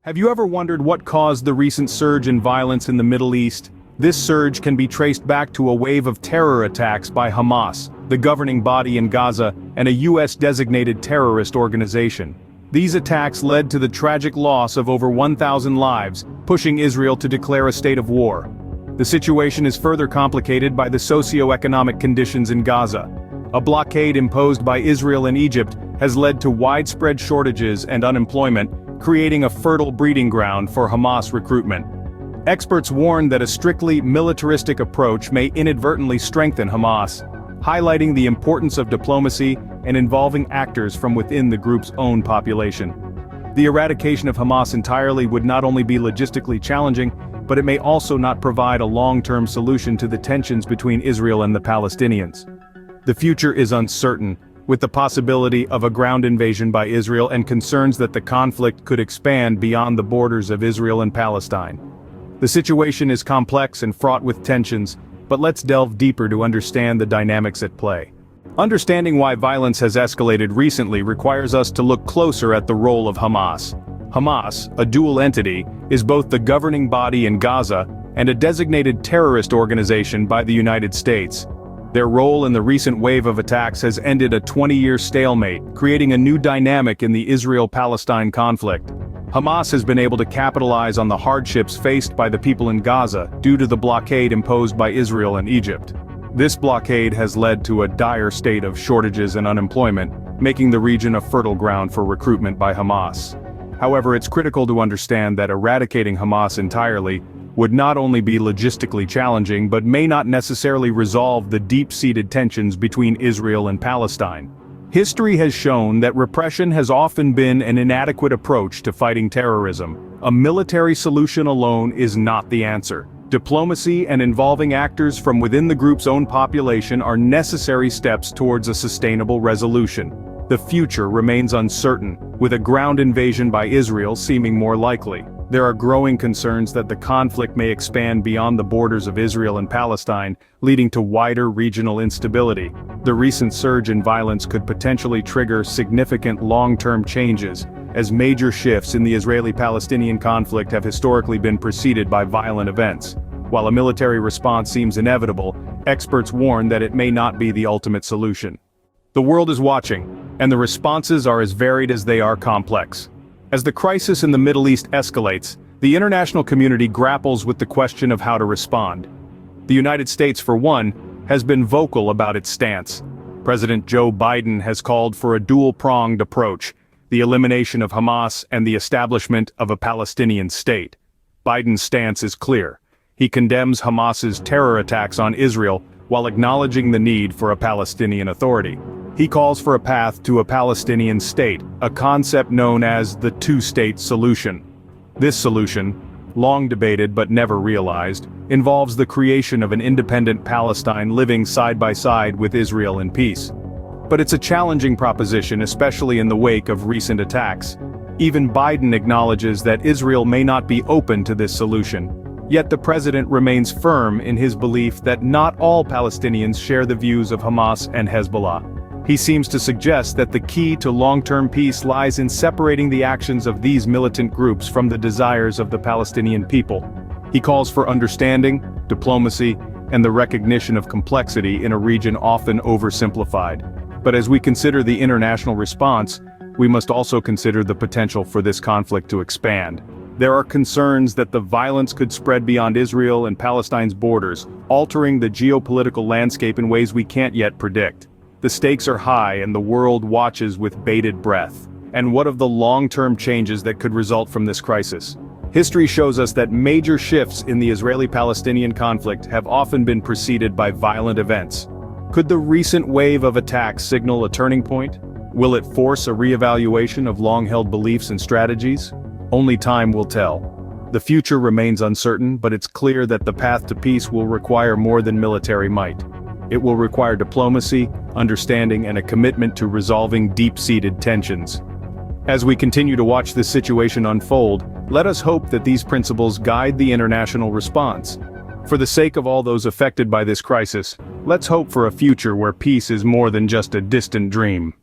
Have you ever wondered what caused the recent surge in violence in the Middle East? This surge can be traced back to a wave of terror attacks by Hamas, the governing body in Gaza, and a US-designated terrorist organization. These attacks led to the tragic loss of over 1,000 lives, pushing Israel to declare a state of war. The situation is further complicated by the socio-economic conditions in Gaza. A blockade imposed by Israel and Egypt has led to widespread shortages and unemployment, creating a fertile breeding ground for Hamas recruitment. Experts warn that a strictly militaristic approach may inadvertently strengthen Hamas, highlighting the importance of diplomacy and involving actors from within the group's own population. The eradication of Hamas entirely would not only be logistically challenging, but it may also not provide a long-term solution to the tensions between Israel and the Palestinians. The future is uncertain, with the possibility of a ground invasion by Israel and concerns that the conflict could expand beyond the borders of Israel and Palestine. The situation is complex and fraught with tensions, but let's delve deeper to understand the dynamics at play. Understanding why violence has escalated recently requires us to look closer at the role of Hamas. Hamas, a dual entity, is both the governing body in Gaza and a designated terrorist organization by the United States. Their role in the recent wave of attacks has ended a 20-year stalemate, creating a new dynamic in the Israel-Palestine conflict. Hamas has been able to capitalize on the hardships faced by the people in Gaza due to the blockade imposed by Israel and Egypt. This blockade has led to a dire state of shortages and unemployment, making the region a fertile ground for recruitment by Hamas. However, it's critical to understand that eradicating Hamas entirely would not only be logistically challenging but may not necessarily resolve the deep-seated tensions between Israel and Palestine. History has shown that repression has often been an inadequate approach to fighting terrorism. A military solution alone is not the answer. Diplomacy and involving actors from within the group's own population are necessary steps towards a sustainable resolution. The future remains uncertain, with a ground invasion by Israel seeming more likely. There are growing concerns that the conflict may expand beyond the borders of Israel and Palestine, leading to wider regional instability. The recent surge in violence could potentially trigger significant long-term changes, as major shifts in the Israeli-Palestinian conflict have historically been preceded by violent events. While a military response seems inevitable, experts warn that it may not be the ultimate solution. The world is watching, and the responses are as varied as they are complex. As the crisis in the Middle East escalates, the international community grapples with the question of how to respond. The United States, for one, has been vocal about its stance. President Joe Biden has called for a dual-pronged approach: the elimination of Hamas and the establishment of a Palestinian state. Biden's stance is clear. He condemns Hamas's terror attacks on Israel while acknowledging the need for a Palestinian authority. He calls for a path to a Palestinian state, a concept known as the two-state solution. This solution, long debated but never realized, involves the creation of an independent Palestine living side by side with Israel in peace. But it's a challenging proposition, especially in the wake of recent attacks. Even Biden acknowledges that Israel may not be open to this solution. Yet the president remains firm in his belief that not all Palestinians share the views of Hamas and Hezbollah. He seems to suggest that the key to long-term peace lies in separating the actions of these militant groups from the desires of the Palestinian people. He calls for understanding, diplomacy, and the recognition of complexity in a region often oversimplified. But as we consider the international response, we must also consider the potential for this conflict to expand. There are concerns that the violence could spread beyond Israel and Palestine's borders, altering the geopolitical landscape in ways we can't yet predict. The stakes are high and the world watches with bated breath. And what of the long-term changes that could result from this crisis? History shows us that major shifts in the Israeli-Palestinian conflict have often been preceded by violent events. Could the recent wave of attacks signal a turning point? Will it force a re-evaluation of long-held beliefs and strategies? Only time will tell. The future remains uncertain, but it's clear that the path to peace will require more than military might. It will require diplomacy, understanding, and a commitment to resolving deep-seated tensions. As we continue to watch this situation unfold, let us hope that these principles guide the international response. For the sake of all those affected by this crisis, let's hope for a future where peace is more than just a distant dream.